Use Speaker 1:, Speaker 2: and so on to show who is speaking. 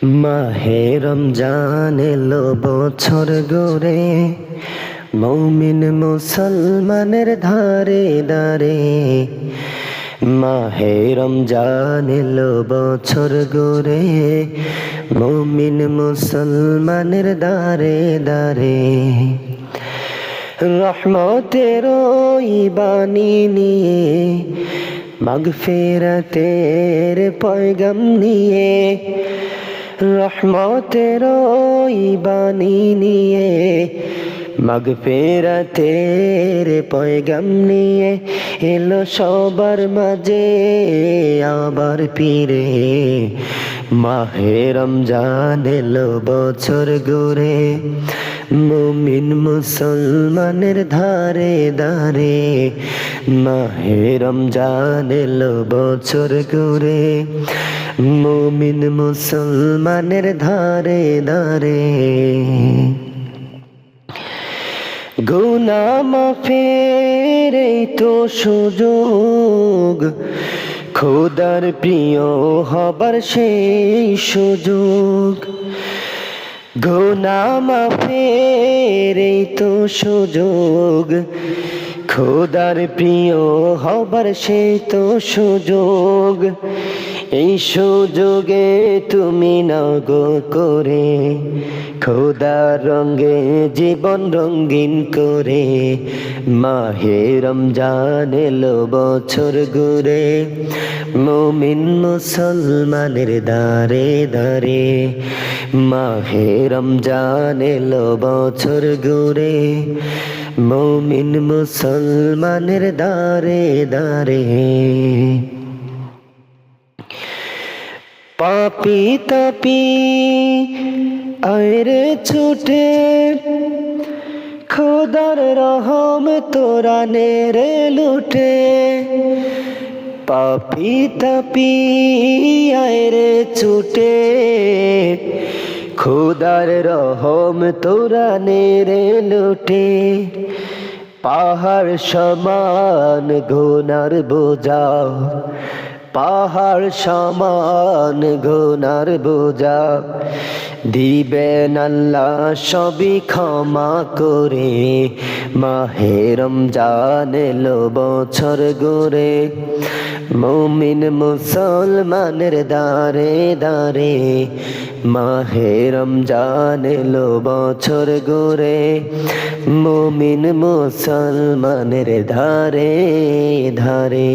Speaker 1: মাহে রমজান এলো বছর গড়ে, মৌমিন মুসলমানের ধারে ধারে। মাহে রমজান এলো বছর গড়ে, মৌমিন মুসলমানের ধারে ধারে। রহমতের ওই বাণী নিয়ে, মাগফিরাতের পয়গাম নিয়ে, রহমতের ওই বাণী নিয়ে, মাগফিরাতের পয়গাম নিয়ে এলো সবার মাঝে আবার ফিরে। মাহে রমজান এলো বছর ঘুরে, মুমিন মুসলমানের ধারে ধারে। মাহে রমজান এলো বছর ঘুরে, মুমিন মুসলমানের ধারে ধারে। গুনাহ মাফের এই তো সুযোগ, খোদার প্রিয় হবার সেই সুযোগ। গুনাহ মাফের এই তো সুযোগ, খোদার প্রিয় হবার সেই তো সুযোগ। এই সুযোগে তুমি নগো করে, খোদার রঙে জীবন রঙিন করে। মাহে রমজান এলো বছর ঘুরে, মুমিন মুসলমানের দারে দারে। মাহে রমজান এলো বছর ঘুরে, মুমিন মুসলমানের দারে দারে। পাপি তাপি আয়রে ছুটে, খোদার রহম তোরা নেরে লুটে। পাপি তাপি আয়রে ছুটে, খোদার রহম তোরা নেরে লুটে। পাহাড় সমান গুনার বোঝা, পাহাড় সমান গুনার বোঝা, দিবেন আল্লাহ সবই ক্ষমা করে। মাহে রমজান এলো বছর ঘুরে, মুমিন মুসলমানের দারে দারে। মাহে রমজান এলো বছর ঘুরে, মুমিন মুসলমানের ধারে ধারে।